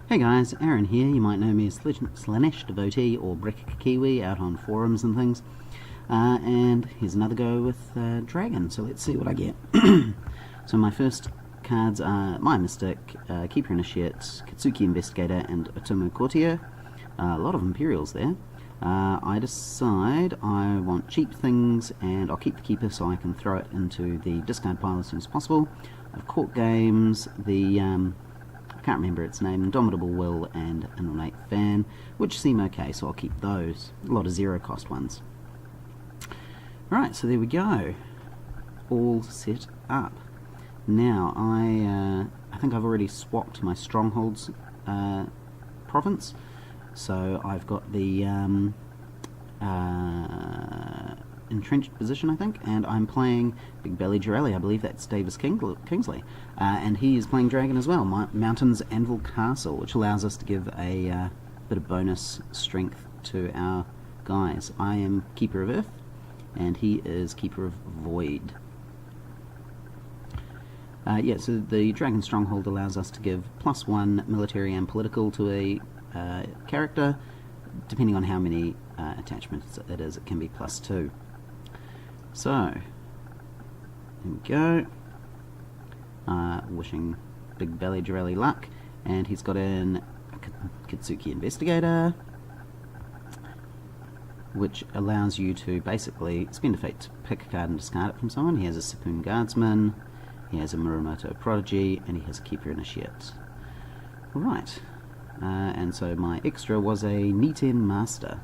Hey guys, Aaron here. You might know me as Slanesh Devotee or Brick Kiwi out on forums and things. And here's another go with Dragon, so let's see what I get. So my first cards are My Mystic, Keeper Initiate, Kitsuki Investigator, and Otomo Courtier. A lot of Imperials there. I decide I want cheap things, and I'll keep the Keeper so I can throw it into the discard pile as soon as possible. I've Court Games, the I can't remember its name, Indomitable Will and an Ornate Fan, which seem okay, so I'll keep those. A lot of zero cost ones. Right, so there we go. All set up. Now, I think I've already swapped my Strongholds province. So I've got the entrenched position, I think, and I'm playing Big Belly Jirelli. I believe that's Davis Kingsley, and he is playing Dragon as well. Mountains Anvil Castle, which allows us to give a bit of bonus strength to our guys. I am Keeper of Earth, and he is Keeper of Void. Yeah, so the Dragon Stronghold allows us to give +1 military and political to a character. Depending on how many attachments it is, it can be +2. So, there we go. Wishing Big Belly Jirelli luck, and he's got in a Kitsuki Investigator, which allows you to basically spend a fate to pick a card and discard it from someone. He has a Sipun Guardsman, he has a Muramoto Prodigy, and he has a Keeper Initiate. Right, and so my extra was a Niten Master.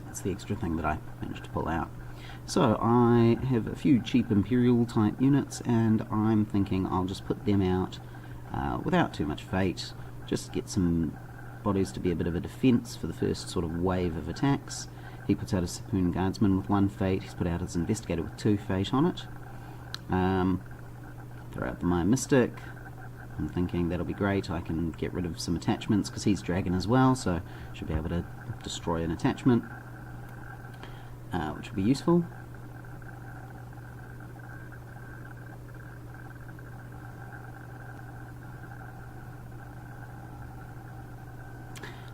That's the extra thing that I managed to pull out. So I have a few cheap Imperial type units, and I'm thinking I'll just put them out without too much fate, just get some bodies to be a bit of a defense for the first sort of wave of attacks. He puts out a Sipun Guardsman with 1 fate, he's put out his Investigator with 2 fate on it. Throw out the My Mystic. I'm thinking that'll be great. I can get rid of some attachments because he's Dragon as well, so should be able to destroy an attachment, which will be useful.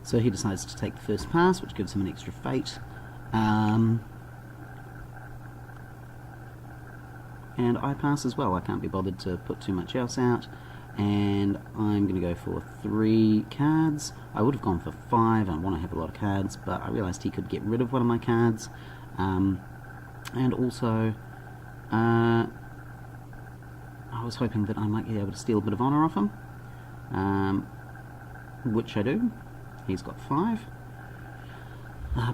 So he decides to take the first pass, which gives him an extra fate. And I pass as well. I can't be bothered to put too much else out. And I'm going to go for 3 cards. I would have gone for 5. I want to have a lot of cards, but I realised he could get rid of one of my cards. And also, I was hoping that I might be able to steal a bit of honour off him, which I do. He's got 5.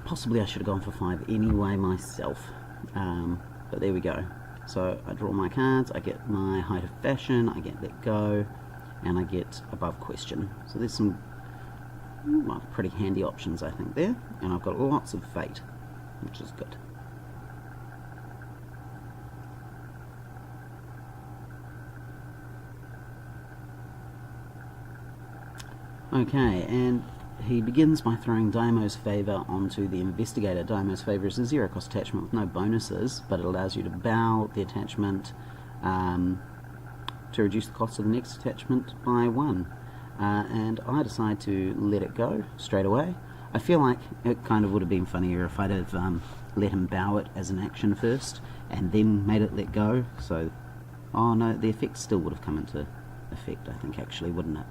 Possibly I should have gone for 5 anyway myself, but there we go. So I draw my cards, I get my Height of Fashion, I get Let Go, and I get Above Question. So there's some pretty handy options, I think, there. And I've got lots of fate, which is good. Okay, and he begins by throwing Daimo's Favour onto the Investigator. Daimo's Favour is a 0 cost attachment with no bonuses, but it allows you to bow the attachment to reduce the cost of the next attachment by 1. And I decide to let it go straight away. I feel like it kind of would have been funnier if I'd have let him bow it as an action first and then made it let go. So, oh no, the effect still would have come into effect, I think, actually, wouldn't it?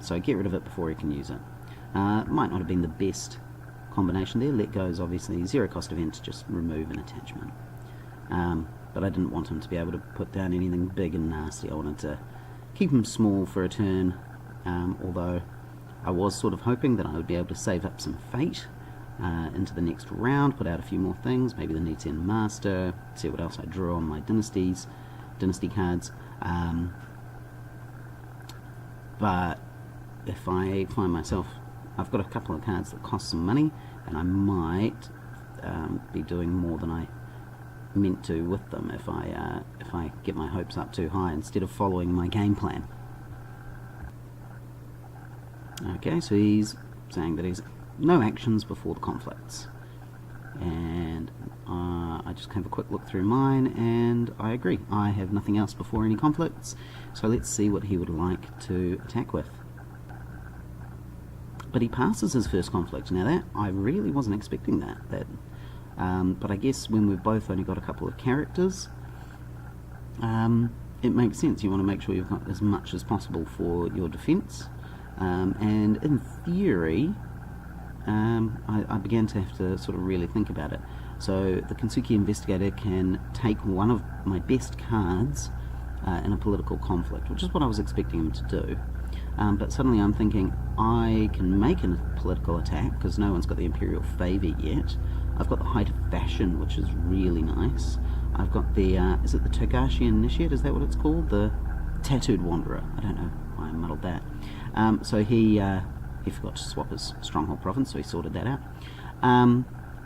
So get rid of it before he can use it. Might not have been the best combination there. Let Go is obviously 0 cost event to just remove an attachment. But I didn't want him to be able to put down anything big and nasty. I wanted to keep him small for a turn, although I was sort of hoping that I would be able to save up some fate into the next round, put out a few more things, maybe the Niten Master, see what else I draw on my dynasty cards. But if I find myself, I've got a couple of cards that cost some money, and I might be doing more than I meant to with them if I get my hopes up too high instead of following my game plan. Okay, so he's saying that he's no actions before the conflicts, and I just have a quick look through mine, and I agree. I have nothing else before any conflicts, so let's see what he would like to attack with. but he passes his first conflict. Now that, I really wasn't expecting that. But I guess when we've both only got a couple of characters, it makes sense. You want to make sure you've got as much as possible for your defence. And in theory, I began to have to sort of really think about it. So the Kensuke Investigator can take one of my best cards in a political conflict, which is what I was expecting him to do. But suddenly I'm thinking, I can make a political attack, because no one's got the Imperial Favour yet. I've got the Height of Fashion, which is really nice. I've got the, is it the Togashi Initiate, is that what it's called? The Tattooed Wanderer. I don't know why I muddled that. So he forgot to swap his Stronghold Province, so he sorted that out.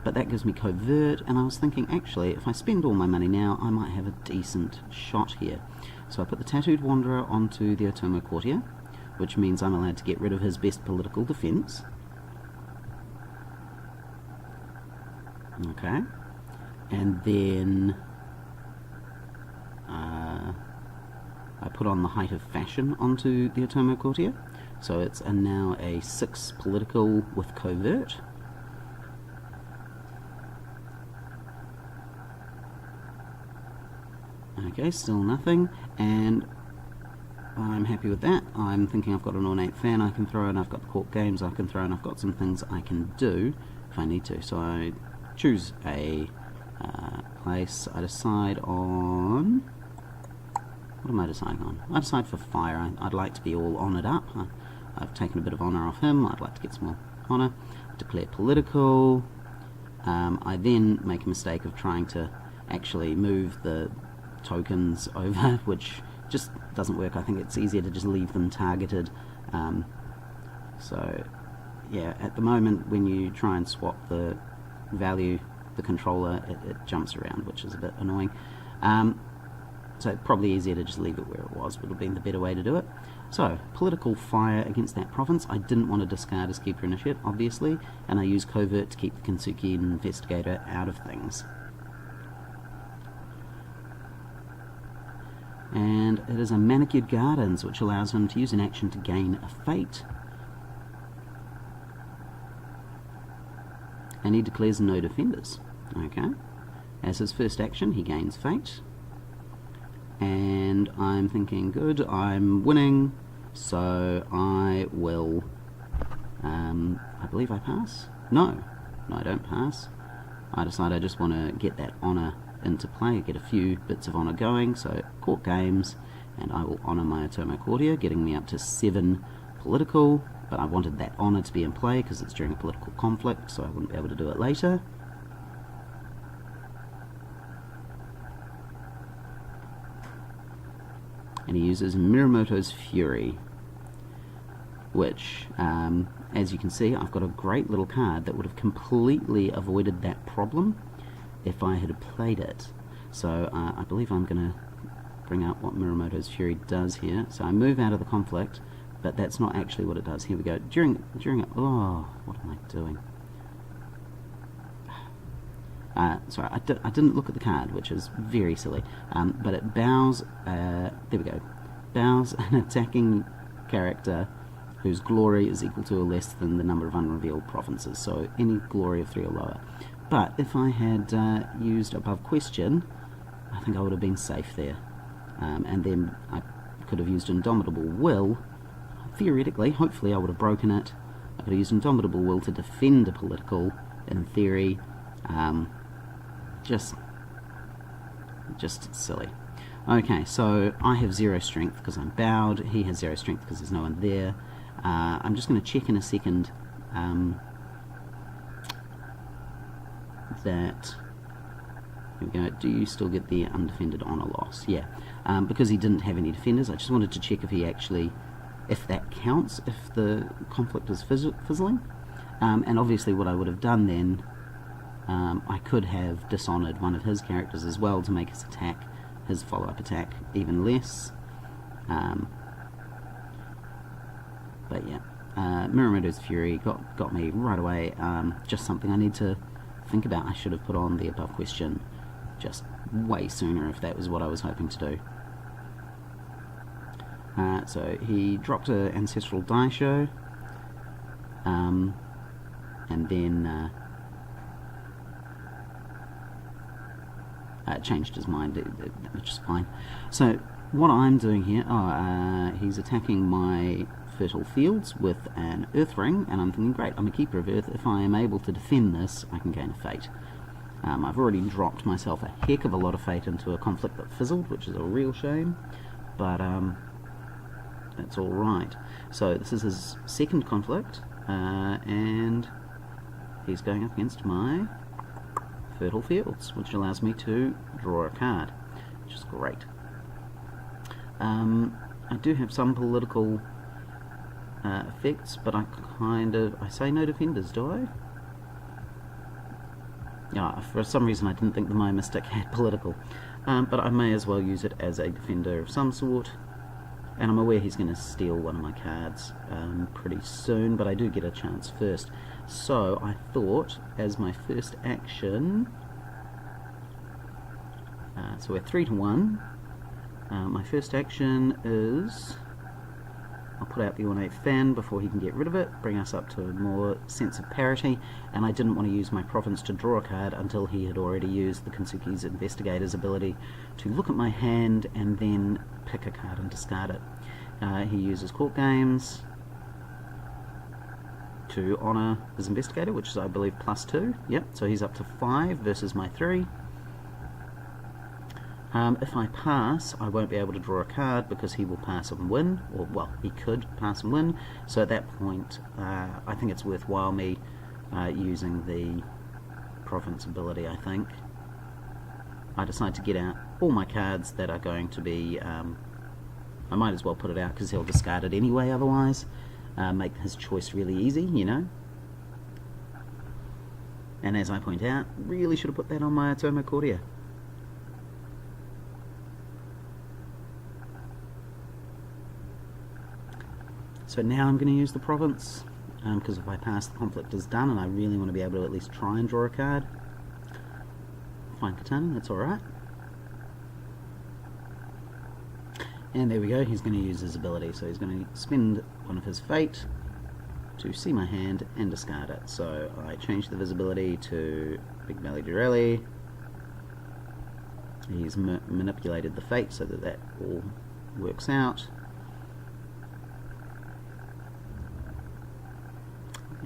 But that gives me Covert, and I was thinking, actually, if I spend all my money now, I might have a decent shot here. So I put the Tattooed Wanderer onto the Otomo Courtier, which means I'm allowed to get rid of his best political defence. Okay. And then I put on the Height of Fashion onto the Otomo Courtier. So it's now a 6 political with Covert. Okay, still nothing, and I'm happy with that. I'm thinking I've got an Ornate Fan I can throw, and I've got the Court Games I can throw, and I've got some things I can do if I need to. So I choose a place. I decide on... What am I deciding on? I decide for Fire. I'd like to be all honoured up. I've taken a bit of honour off him. I'd like to get some more honour. Declare political. I then make a mistake of trying to actually move the tokens over, which just doesn't work. I think it's easier to just leave them targeted. So yeah, at the moment when you try and swap the value, the controller, it jumps around, which is a bit annoying. So probably easier to just leave it where it was, would have been the better way to do it. So, political Fire against that province. I didn't want to discard his Keeper Initiate, obviously, and I used Covert to keep the Kensuke Investigator out of things. And it is a Manicured Gardens, which allows him to use an action to gain a fate. And he declares no defenders. Okay. As his first action, he gains fate. And I'm thinking, good, I'm winning, so I will, I believe I pass? No, I don't pass. I decide I just want to get that honour into play, get a few bits of honour going, so Court Games, and I will honour my Otomo Courtier, getting me up to 7 political, but I wanted that honour to be in play because it's during a political conflict, so I wouldn't be able to do it later. And he uses Mirumoto's Fury, which, as you can see, I've got a great little card that would have completely avoided that problem if I had played it. So I believe I'm going to bring up what Mirumoto's Fury does here. So I move out of the conflict, but that's not actually what it does. Here we go. Oh, what am I doing? Sorry, I didn't look at the card, which is very silly. But it bows, there we go, bows an attacking character whose glory is equal to or less than the number of unrevealed provinces, so any glory of 3 or lower. But if I had used Above Question, I think I would have been safe there. And then I could have used Indomitable Will. Theoretically, hopefully I would have broken it. I could have used Indomitable Will to defend a political, in theory. Just silly. Okay, so I have 0 strength because I'm bowed. He has 0 strength because there's no one there. I'm just going to check in a second that... Here we go. Do you still get the undefended honour loss? Yeah. Because he didn't have any defenders, I just wanted to check if he actually... if that counts, if the conflict is fizzling. And obviously what I would have done then... I could have dishonoured one of his characters as well to make his attack, his follow-up attack, even less. But yeah, Mirumoto's Fury got me right away. Just something I need to think about. I should have put on the Above Question just way sooner if that was what I was hoping to do. So he dropped an Ancestral Daisho. and then changed his mind, which is fine. So what I'm doing here, he's attacking my fertile fields with an earth ring, and I'm thinking, great, I'm a keeper of earth. If I am able to defend this, I can gain a fate. I've already dropped myself a heck of a lot of fate into a conflict that fizzled, which is a real shame, but that's all right. So this is his second conflict, and he's going up against my fertile fields, which allows me to draw a card, which is great. I do have some political effects, but I say no defenders, do I? Yeah, for some reason I didn't think the My Mystic had political, but I may as well use it as a defender of some sort, and I'm aware he's going to steal one of my cards pretty soon, but I do get a chance first. So I thought, as my first action, so we're 3-1, my first action is, I'll put out the ornate fan before he can get rid of it, bring us up to a more sense of parity, and I didn't want to use my province to draw a card until he had already used the Kensuke's Investigator's ability to look at my hand and then pick a card and discard it. He uses Court Games to honour his Investigator, which is, I believe, +2. Yep, so he's up to 5 versus my 3. If I pass, I won't be able to draw a card because he will pass and win, or, well, he could pass and win, so at that point I think it's worthwhile me using the province ability. I think I decide to get out all my cards that are going to be, I might as well put it out because he'll discard it anyway otherwise, make his choice really easy, you know. And as I point out, really should have put that on my Atomo Cordia. So now I'm going to use the province, because if I pass, the conflict is done, and I really want to be able to at least try and draw a card. Fine katana, that's alright. And there we go, he's going to use his ability, so he's going to spend one of his fate to see my hand and discard it. So I change the visibility to Big Belly Durelli. He's manipulated the fate so that that all works out.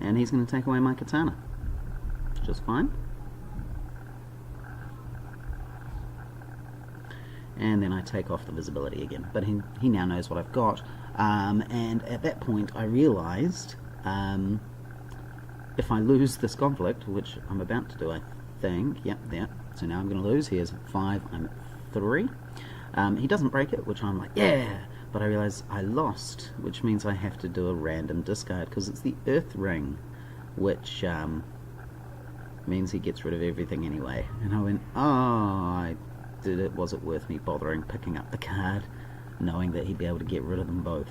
And he's going to take away my katana, which is fine. And then I take off the visibility again, but he now knows what I've got, and at that point I realised if I lose this conflict, which I'm about to do, I think, yep, there, so now I'm going to lose. He has 5, I'm at 3. He doesn't break it, which I'm like, yeah, but I realise I lost, which means I have to do a random discard, because it's the Earth Ring, which means he gets rid of everything anyway. And I went, oh, was it worth me bothering picking up the card, knowing that he'd be able to get rid of them both?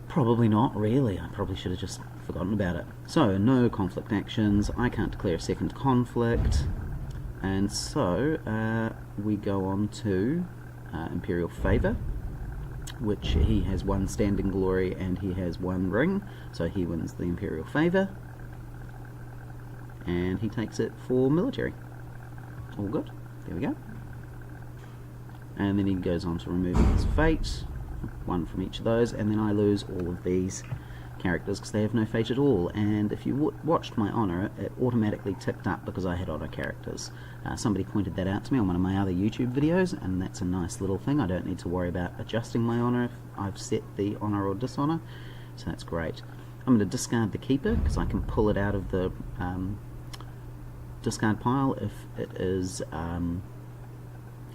Probably not, really. I probably should have just forgotten about it. So, no conflict actions, I can't declare a second conflict, and so we go on to Imperial Favour, which he has 1 standing glory and he has 1 ring, so he wins the Imperial Favour, and he takes it for military. All good. There we go. And then he goes on to removing his fate, 1 from each of those, and then I lose all of these characters because they have no fate at all. And if you watched my honour, it automatically ticked up because I had honour characters. Somebody pointed that out to me on one of my other YouTube videos, and that's a nice little thing. I don't need to worry about adjusting my honour if I've set the honour or dishonour, so that's great. I'm going to discard the Keeper because I can pull it out of the discard pile if it is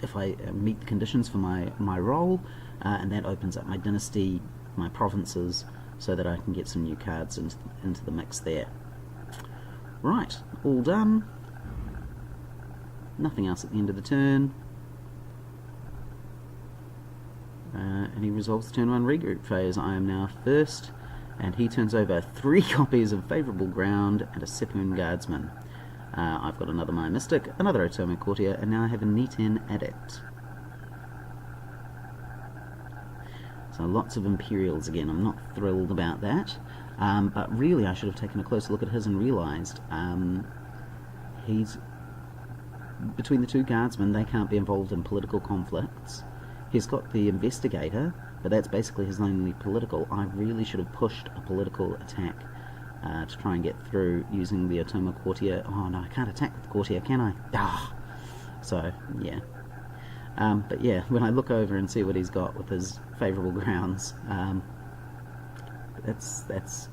if I meet the conditions for my role, and that opens up my dynasty, my provinces, so that I can get some new cards into the mix there. Right, all done. Nothing else at the end of the turn. And he resolves the turn 1 regroup phase. I am now first, and he turns over 3 copies of Favourable Ground and a Sepoon Guardsman. I've got another My Mystic, another Atomic Courtier, and now I have a Neat-In Adept. So So lots of Imperials again. I'm not thrilled about that. But really I should have taken a closer look at his and realised he's... Between the two guardsmen, they can't be involved in political conflicts. He's got the investigator, but that's basically his only political. I really should have pushed a political attack to try and get through using the Otoma courtier. Oh no, I can't attack with the courtier, can I? Ah! So, yeah. But yeah, when I look over and see what he's got with his favourable grounds, that's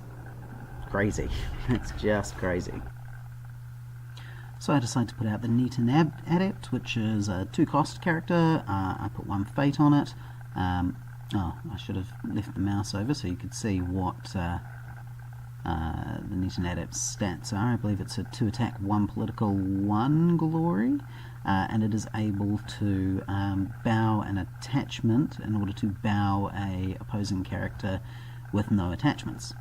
crazy. That's just crazy. So I decided to put out the Neaton Adept, which is a 2-cost character. I put 1 fate on it. Oh, I should have left the mouse over so you could see what the Neaton Adept's stats are. I believe it's a 2 attack, 1 political, 1 glory, and it is able to bow an attachment in order to bow a opposing character with no attachments.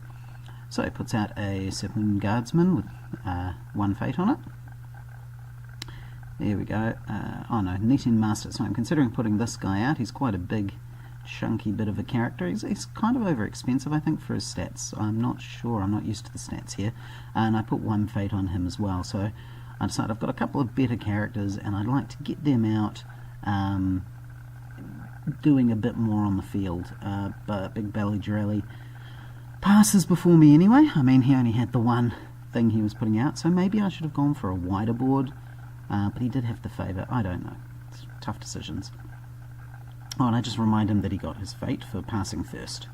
So it puts out a Serpent Guardsman with 1 fate on it. There we go. Oh no, Neaton Master. So I'm considering putting this guy out. He's quite a big, chunky bit of a character. He's kind of over expensive, I think, for his stats. I'm not sure. I'm not used to the stats here. And I put 1 fate on him as well. So I decided I've got a couple of better characters, and I'd like to get them out doing a bit more on the field. But Big Belly Jirelli passes before me anyway. I mean, he only had the 1 thing he was putting out, so maybe I should have gone for a wider board. But he did have the favour. I don't know. It's tough decisions. Oh, and I just remind him that he got his fate for passing first.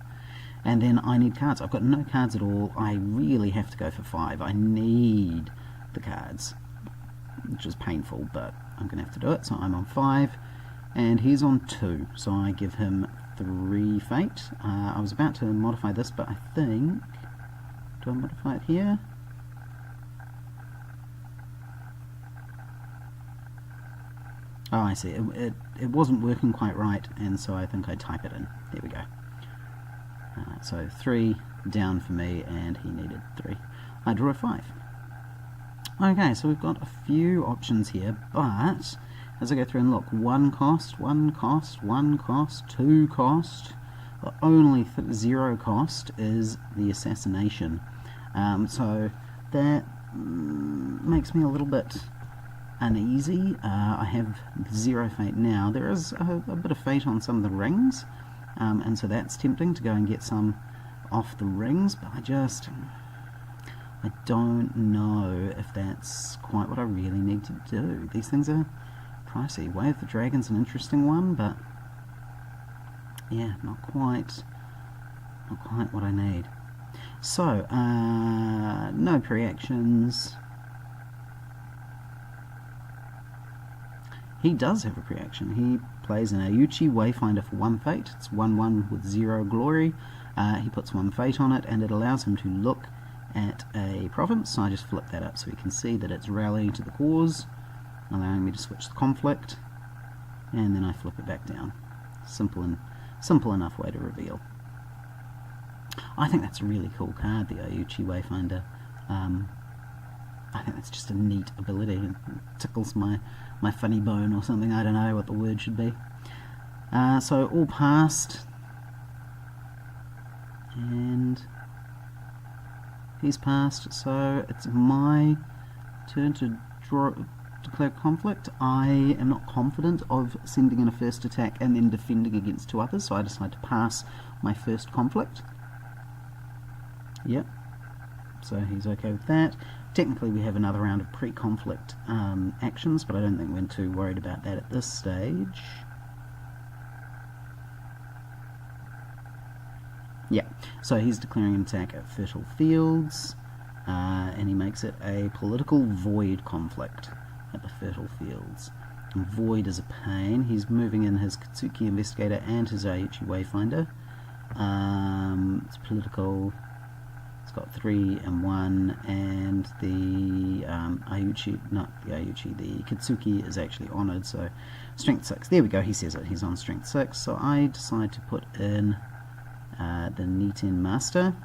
And then I need cards. I've got no cards at all. I really have to go for 5. I need the cards, which is painful, but I'm going to have to do it. So I'm on 5, and he's on 2. So I give him 3 fate. I was about to modify this, but I think... Do I modify it here? Oh, I see. It wasn't working quite right, and so I think I type it in. There we go. So 3 down for me, and he needed 3. I draw a 5. Okay, so we've got a few options here, but as I go through and look, 1 cost, 1 cost, 1 cost, 2 cost. The only 0 cost is the assassination. So that makes me a little bit uneasy. I have 0 fate now. There is a bit of fate on some of the rings, and so that's tempting to go and get some off the rings, but I don't know if that's quite what I really need to do. These things are pricey. Way of the Dragon's an interesting one, but yeah, not quite what I need. So, no pre-actions. He does have a pre-action. He plays an Ayuchi Wayfinder for 1 fate. It's 1/1 with 0 glory. He puts 1 fate on it, and it allows him to look at a province. So I just flip that up so we can see that it's rallying to the cause, allowing me to switch the conflict, and then I flip it back down. Simple enough way to reveal. I think that's a really cool card, the Ayuchi Wayfinder. I think that's just a neat ability. It tickles my funny bone or something. I don't know what the word should be. So all passed, and he's passed. So it's my turn to declare conflict. I am not confident of sending in a first attack and then defending against 2 others, so I decide to pass my first conflict. Yep. So he's okay with that. Technically we have another round of pre-conflict actions, but I don't think we're too worried about that at this stage. Yeah, so he's declaring an attack at Fertile Fields, and he makes it a political void conflict at the Fertile Fields. And void is a pain. He's moving in his Katsuki Investigator and his Ayuchi Wayfinder. It's political. It's got 3 and 1, and the the Katsuki is actually honoured, so strength 6. There we go, he says it, he's on strength 6. So I decide to put in the Neaton Master.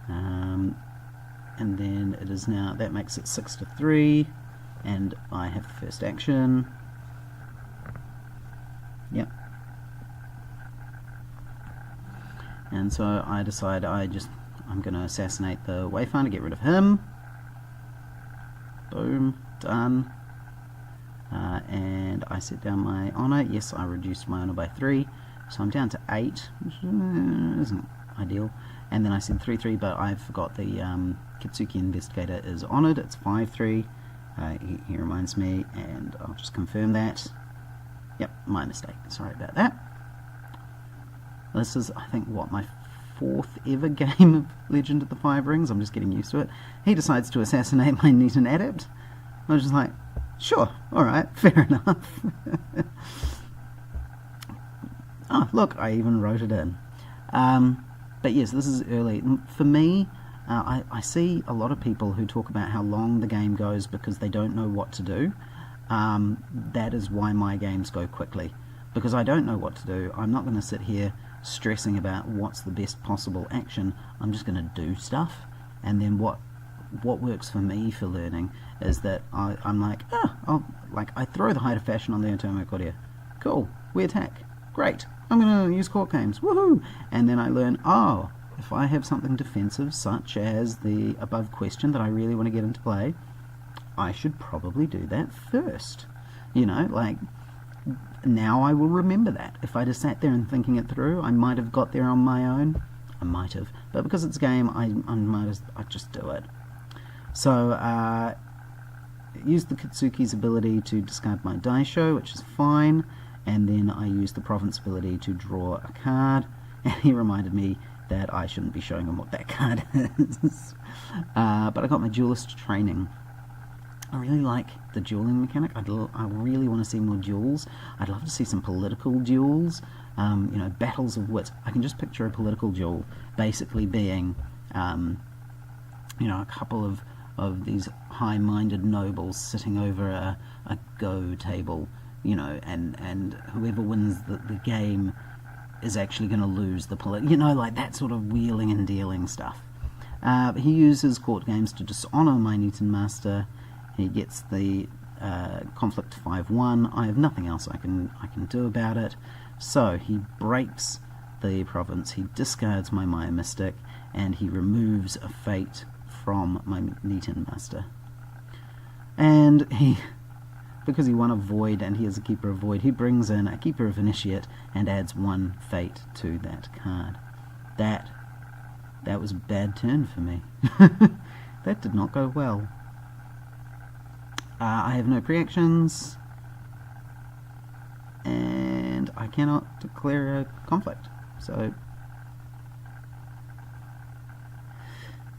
And then it is now, that makes it 6 to 3, and I have the first action. And so I decide I'm going to assassinate the Wayfinder, get rid of him. Boom, done. And I set down my honor. Yes, I reduced my honor by 3, so I'm down to 8, which isn't ideal. And then I said 3-3, but I forgot the Kitsuki Investigator is honored. It's 5-3. He reminds me, and I'll just confirm that. Yep, my mistake. Sorry about that. This is, I think, what, my 4th ever game of Legend of the Five Rings. I'm just getting used to it. He decides to assassinate my Neton Adept. I was just like, sure, alright, fair enough. Oh, look, I even wrote it in. But yes, this is early. For me, I see a lot of people who talk about how long the game goes because they don't know what to do. That is why my games go quickly. Because I don't know what to do. I'm not going to sit here stressing about what's the best possible action. I'm just going to do stuff. And then what works for me for learning is that I'm like, I throw the Height of Fashion on the Atomic Courier. Cool, we attack. Great, I'm going to use court games. Woohoo! And then I learn, if I have something defensive, such as the above question that I really want to get into play, I should probably do that first. You know, like, now I will remember that. If I just sat there and thinking it through, I might have got there on my own. I might have. But because it's a game, I just do it. So, use the Kitsuki's ability to discard my Daisho, which is fine, and then I use the Province ability to draw a card, and he reminded me that I shouldn't be showing him what that card is. But I got my Duelist training. I really like the dueling mechanic. I really want to see more duels. I'd love to see some political duels, you know, battles of wits. I can just picture a political duel basically being, you know, a couple of these high-minded nobles sitting over a Go table, you know, and whoever wins the game is actually going to lose the you know, like that sort of wheeling and dealing stuff. He uses court games to dishonor my Neton Master. He gets the conflict 5-1. I have nothing else I can do about it. So he breaks the province. He discards my Maya Mystic, and he removes a fate from my Neton Master. And because he won a void and he is a keeper of void, he brings in a keeper of initiate and adds 1 fate to that card. That was a bad turn for me. That did not go well. I have no pre-actions, and I cannot declare a conflict, so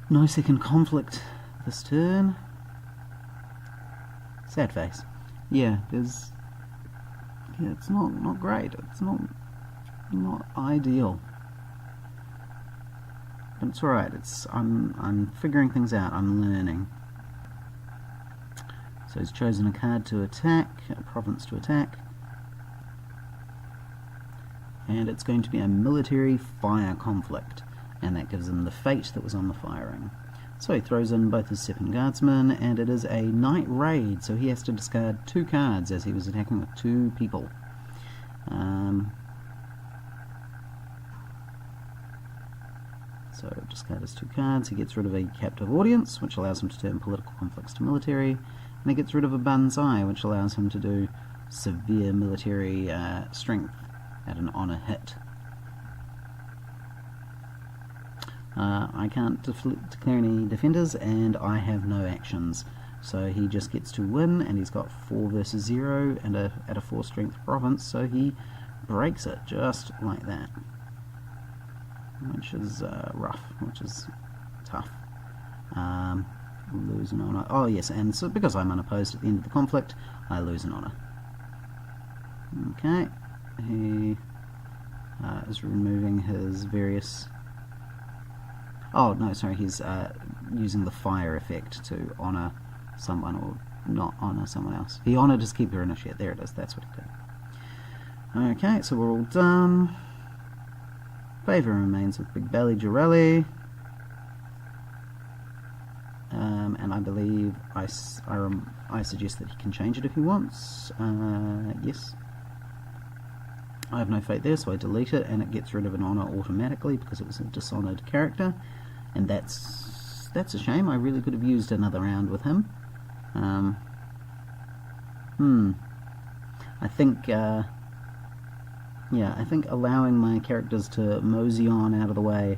no second conflict this turn. Sad face. Yeah, it's not great. It's not ideal. But it's alright. I'm figuring things out. I'm learning. So he's chosen a card to attack, a province to attack, and it's going to be a military fire conflict, and that gives him the fate that was on the firing. So he throws in both his Seppin Guardsmen, and it is a night raid, so he has to discard 2 cards as he was attacking with 2 people. So discard his 2 cards, he gets rid of a captive audience, which allows him to turn political conflicts to military, and he gets rid of a Banzai, which allows him to do severe military strength at an honor hit. I can't declare any defenders, and I have no actions, so he just gets to win, and he's got 4 versus 0 and at a 4 strength province, so he breaks it just like that, which is rough, which is tough. Lose an honor. Oh yes, and so because I'm unopposed at the end of the conflict, I lose an honor. Okay, he is removing his various... Oh no, sorry, he's using the fire effect to honor someone or not honor someone else. He honored his keeper initiate. There it is. That's what he did. Okay, so we're all done. Favor remains with Big Belly Jirelli. And I believe I suggest that he can change it if he wants. Yes. I have no fate there, so I delete it, and it gets rid of an honour automatically because it was a dishonoured character, and that's a shame. I really could have used another round with him. I think I think allowing my characters to mosey on out of the way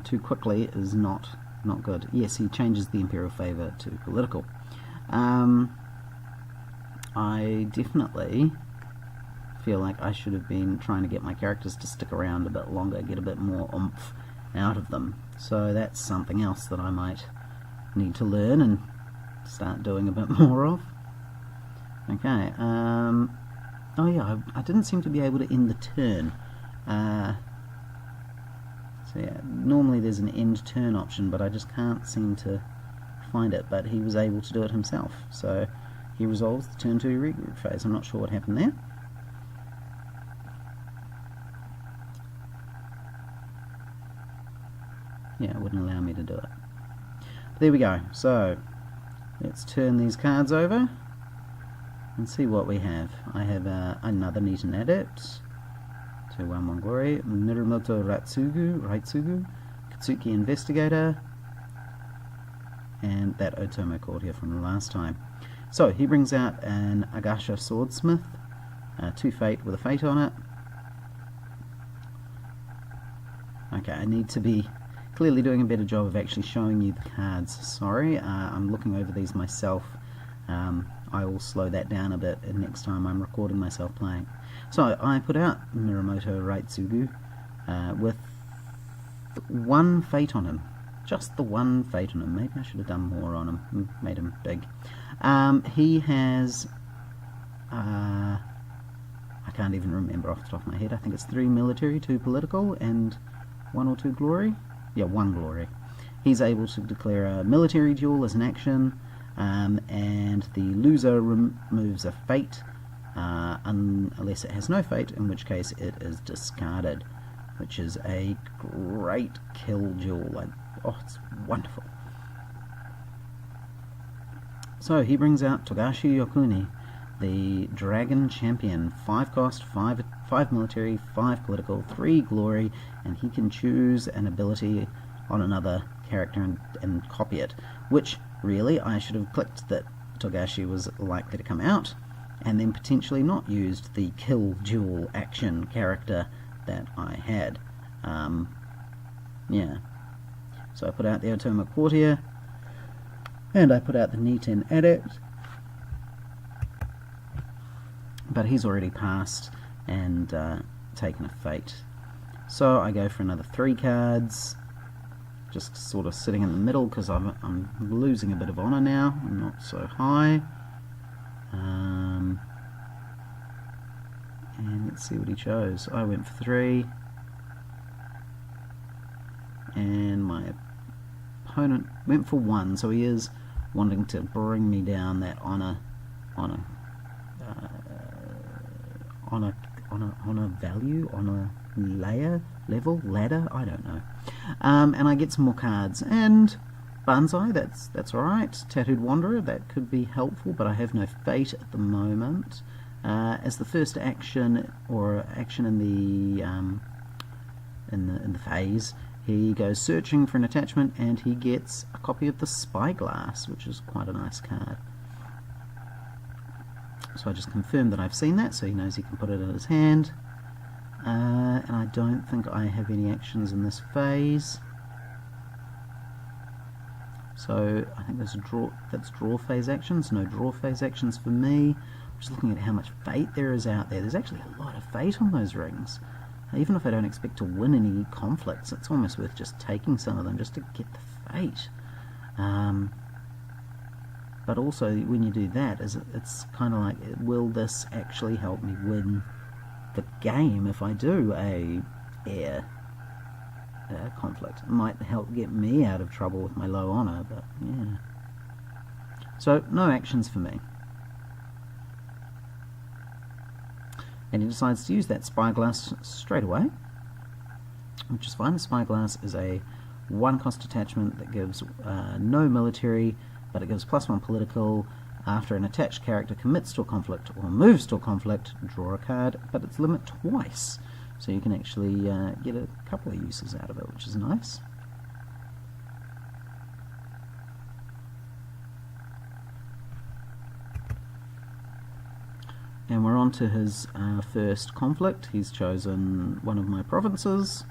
too quickly is not good. Yes, he changes the Imperial Favour to political. I definitely feel like I should have been trying to get my characters to stick around a bit longer, get a bit more oomph out of them. So that's something else that I might need to learn and start doing a bit more of. Okay, oh yeah, I didn't seem to be able to end the turn. So yeah, normally there's an end turn option, but I just can't seem to find it, but he was able to do it himself. So he resolves the turn 2 regroup phase. I'm not sure what happened there. Yeah, it wouldn't allow me to do it. But there we go. So let's turn these cards over and see what we have. I have another Neaten Adept, 2/1/1 Glory, Mirumoto Raitsugu, Katsuki Investigator, and that Otomo Courtier from the last time. So he brings out an Agasha Swordsmith, 2 fate with a fate on it. Okay, I need to be clearly doing a better job of actually showing you the cards. Sorry, I'm looking over these myself. I will slow that down a bit next time I'm recording myself playing. So I put out Mirumoto Raitsugu with 1 fate on him. Just the 1 fate on him. Maybe I should have done more on him, made him big. He has, I can't even remember off the top of my head, I think it's 3 military, 2 political, and 1 or 2 glory? Yeah, 1 glory. He's able to declare a military duel as an action, and the loser removes a fate, unless it has no fate, in which case it is discarded, which is a great kill duel. Oh, it's wonderful. So he brings out Togashi Yokuni, the Dragon Champion, 5 cost, 5 military, 5 political, 3 glory, and he can choose an ability on another character and copy it, which really I should have clicked that Togashi was likely to come out, and then potentially not used the kill duel action character that I had. Yeah. So I put out the Otomo Courtier, and I put out the Neaten Adept, but he's already passed and taken a fate. So I go for another 3 cards, just sort of sitting in the middle because I'm losing a bit of honour now. I'm not so high. And let's see what he chose. I went for 3, and my opponent went for 1, so he is wanting to bring me down that honor value, honor ladder, I don't know. And I get some more cards, and Banzai, that's alright. Tattooed Wanderer, that could be helpful, but I have no fate at the moment. As the first action, or action in the phase, he goes searching for an attachment, and he gets a copy of the Spyglass, which is quite a nice card. So I just confirmed that I've seen that, so he knows he can put it in his hand. And I don't think I have any actions in this phase. So I think that's draw phase actions. No draw phase actions for me. I'm just looking at how much fate there is out there. There's actually a lot of fate on those rings. Even if I don't expect to win any conflicts, it's almost worth just taking some of them just to get the fate. But also, when you do that, it's kind of like, will this actually help me win the game if I do a air conflict? It might help get me out of trouble with my low honour, but yeah. So, no actions for me. And he decides to use that Spyglass straight away, which is fine. The Spyglass is a 1 cost attachment that gives no military, but it gives +1 political, After an attached character commits to a conflict or moves to a conflict, draw a card, but it's limit twice. So you can actually get a couple of uses out of it, which is nice. And we're on to his first conflict. He's chosen one of my provinces,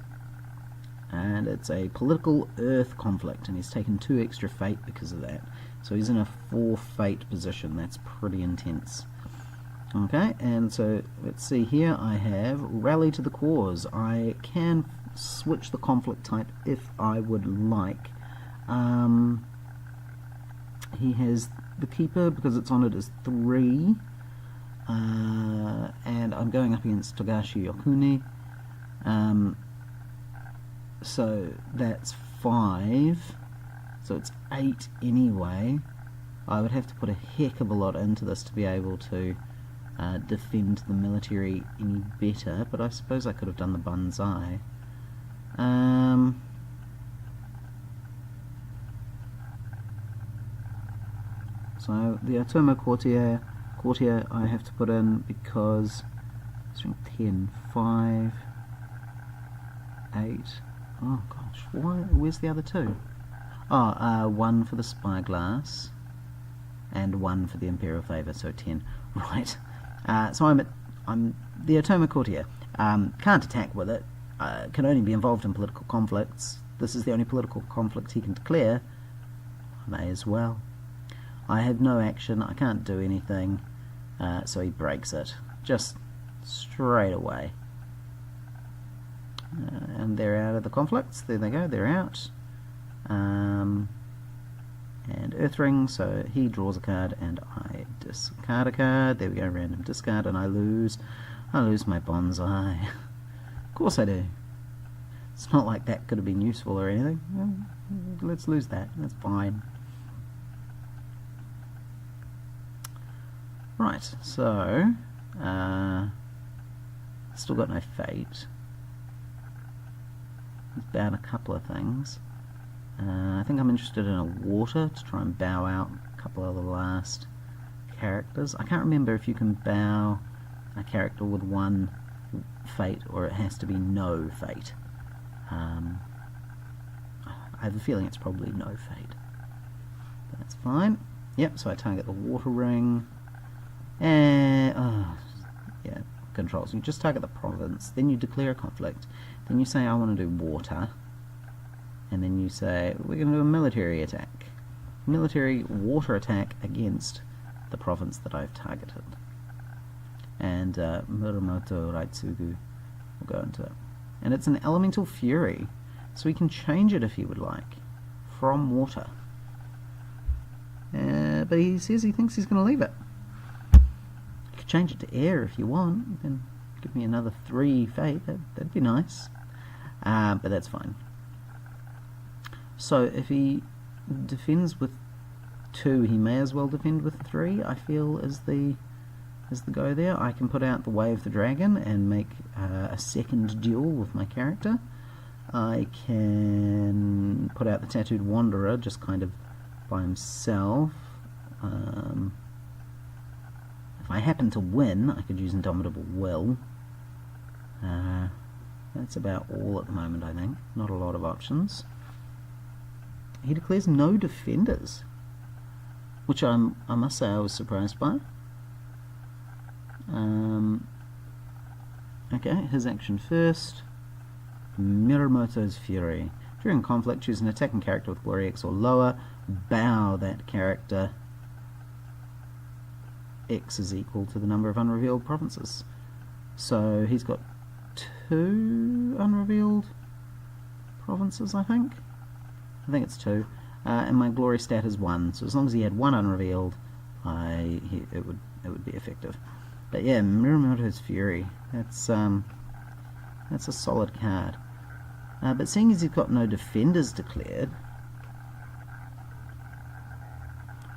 and it's a political earth conflict, and he's taken 2 extra fate because of that. So he's in a 4 fate position. That's pretty intense. Okay, and so let's see here, I have rally to the cause. I can switch the conflict type if I would like. He has the keeper because it's on it as 3. And I'm going up against Togashi Yokuni, so that's 5, so it's 8 anyway. I would have to put a heck of a lot into this to be able to defend the military any better, but I suppose I could have done the Banzai. So the Otomo Courtier I have to put in because strength 10, 5, 8. Oh gosh, where's the other 2? Oh, 1 for the Spyglass and 1 for the Imperial Favour, so 10. Right. So I'm the Otomo Courtier. Can't attack with it. Can only be involved in political conflicts. This is the only political conflict he can declare. I may as well. I have no action. I can't do anything. So he breaks it, just straight away. And they're out of the conflicts. There they go, they're out. And Earthring, so he draws a card and I discard a card. There we go, random discard, and I lose my Bonsai. Of course I do. It's not like that could have been useful or anything. Well, let's lose that, that's fine. Right, so still got no fate. He's bowed a couple of things. I think I'm interested in a water to try and bow out a couple of the last characters. I can't remember if you can bow a character with 1 fate or it has to be no fate. I have a feeling it's probably no fate. That's fine. Yep, so I target the water ring. And, yeah, controls. You just target the province, then you declare a conflict, then you say I want to do water, and then you say we're going to do a military attack. Military water attack against the province that I've targeted. And Muramoto Raitsugu will go into it. And it's an elemental fury, so he can change it if he would like, from water. But he says he thinks he's going to leave it. Change it to air if you want, then give me another 3 fate, that'd be nice, but that's fine. So if he defends with 2, he may as well defend with 3, I feel, is the go there. I can put out the Way of the Dragon and make a second duel with my character. I can put out the Tattooed Wanderer just kind of by himself. If I happen to win, I could use Indomitable Will. That's about all at the moment, I think. Not a lot of options. He declares no defenders, which I must say I was surprised by. Okay, his action first. Muramoto's Fury. During conflict, choose an attacking character with Glory X or lower. Bow that character. X is equal to the number of unrevealed provinces. So he's got 2 unrevealed provinces, I think. I think it's 2. And my glory stat is 1. So as long as he had 1 unrevealed, it would be effective. But yeah, Muramoto's Fury. That's a solid card. But seeing as he's got no defenders declared,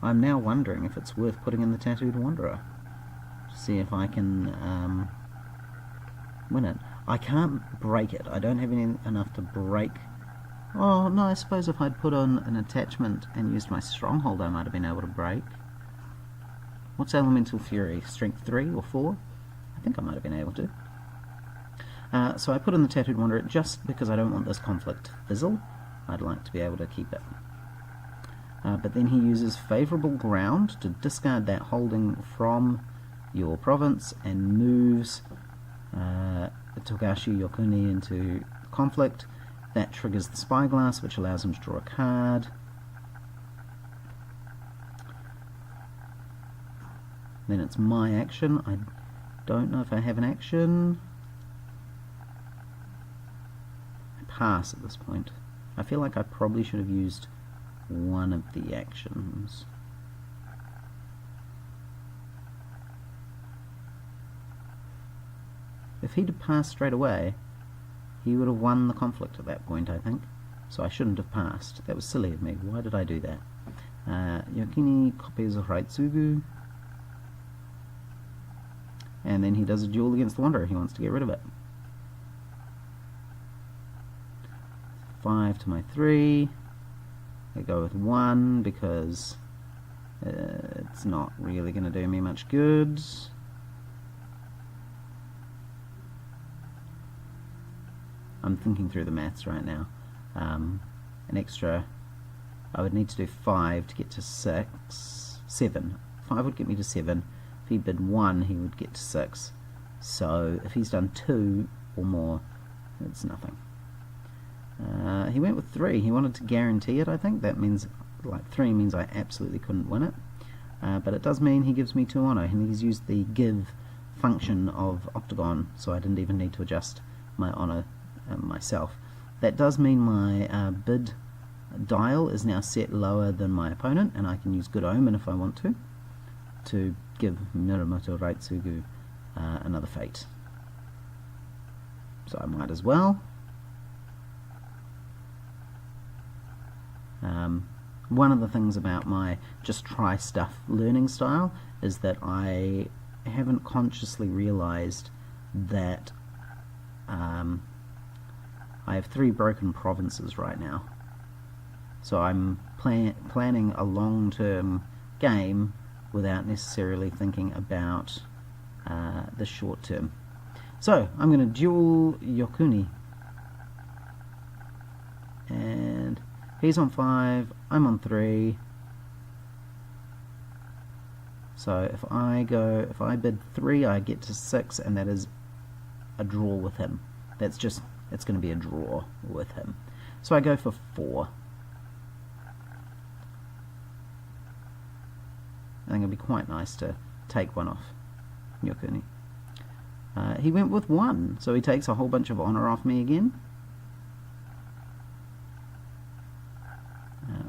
I'm now wondering if it's worth putting in the Tattooed Wanderer to see if I can win it. I can't break it. I don't have enough to break. Oh no, I suppose if I'd put on an attachment and used my stronghold I might have been able to break. What's Elemental Fury? Strength 3 or 4? I think I might have been able to. So I put in the Tattooed Wanderer just because I don't want this conflict to fizzle. I'd like to be able to keep it. But then he uses Favourable Ground to discard that holding from your province and moves Togashi Yokuni into conflict. That triggers the Spyglass, which allows him to draw a card. Then it's my action. I don't know if I have an action. I pass at this point. I feel like I probably should have used one of the actions. If he'd have passed straight away, he would have won the conflict at that point, I think. So I shouldn't have passed. That was silly of me. Why did I do that? Yokini copies of Raitsugu. And then he does a duel against the Wanderer. He wants to get rid of it. 5 to my 3. I go with 1 because it's not really going to do me much good. I'm thinking through the maths right now. An extra, I would need to do 5 to get to 7. 5 would get me to 7. If he bid 1, he would get to 6. So if he's done 2 or more, it's nothing. He went with 3. He wanted to guarantee it, I think. That means, like, 3 means I absolutely couldn't win it. But it does mean he gives me 2 honour, and he's used the give function of Octagon, so I didn't even need to adjust my honour myself. That does mean my bid dial is now set lower than my opponent, and I can use Good Omen if I want to give Mirumoto Raitsugu another fate. So I might as well. One of the things about my just try stuff learning style is that I haven't consciously realized that I have 3 broken provinces right now. So I'm planning a long-term game without necessarily thinking about the short term. So I'm going to duel Yokuni. And he's on 5, I'm on 3. So if I bid 3, I get to 6, and that is a draw with him. It's going to be a draw with him. So I go for 4. I think it'd be quite nice to take one off Yokuni. He went with 1, so he takes a whole bunch of honour off me again.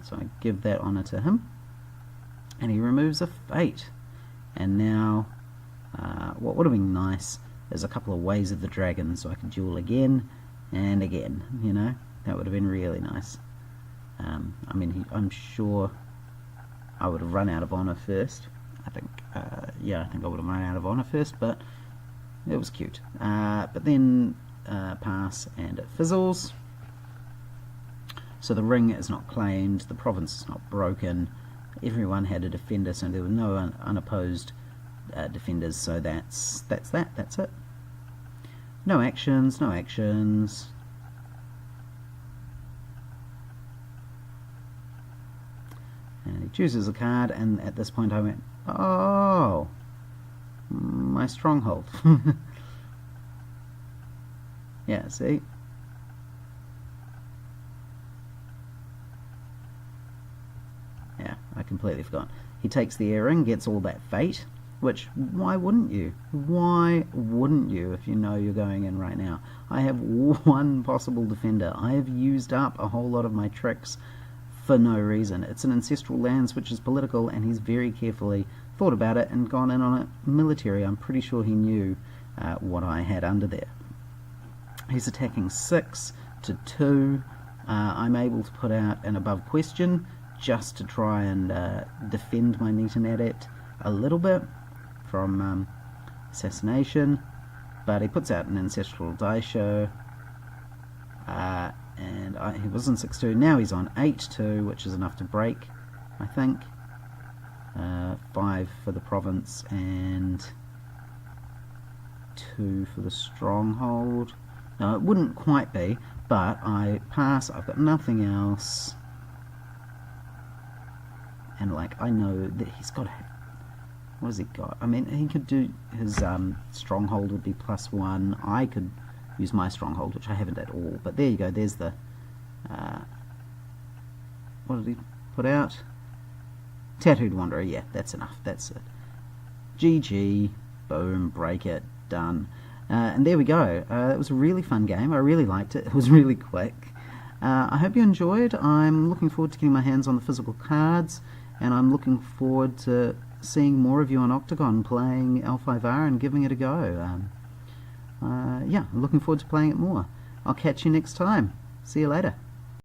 So I give that honour to him, and he removes a fate. And now, what would have been nice is a couple of Ways of the Dragon, so I could duel again and again. You know, that would have been really nice. I mean, I'm sure I would have run out of honour first. I think I would have run out of honour first, but it was cute. But then pass, and it fizzles. So the ring is not claimed, the province is not broken, everyone had a defender, so there were no unopposed defenders, so that's it. No actions, no actions. And he chooses a card, and at this point I went, oh, my stronghold. Yeah, see? Yeah, I completely forgot. He takes the earring, gets all that fate, which, why wouldn't you? Why wouldn't you if you know you're going in right now? I have 1 possible defender. I have used up a whole lot of my tricks for no reason. It's an ancestral lands which is political, and he's very carefully thought about it and gone in on it. Military, I'm pretty sure he knew what I had under there. He's attacking 6 to 2. I'm able to put out an above question just to try and defend my Neaten Adept a little bit from assassination, but he puts out an Ancestral Daisho, and he was on 6-2, now he's on 8-2, which is enough to break, I think. 5 for the province and 2 for the stronghold. No, it wouldn't quite be, but I pass. I've got nothing else, and like I know that he's got. What has he got? I mean, he could do his stronghold would be +1. I could use my stronghold, which I haven't at all. But there you go. There's the. What did he put out? Tattooed Wanderer. Yeah, that's enough. That's it. GG. Boom. Break it. Done. And there we go. It was a really fun game. I really liked it. It was really quick. I hope you enjoyed. I'm looking forward to getting my hands on the physical cards, and I'm looking forward to seeing more of you on Octagon playing L5R and giving it a go. Yeah, I'm looking forward to playing it more. I'll catch you next time. See you later.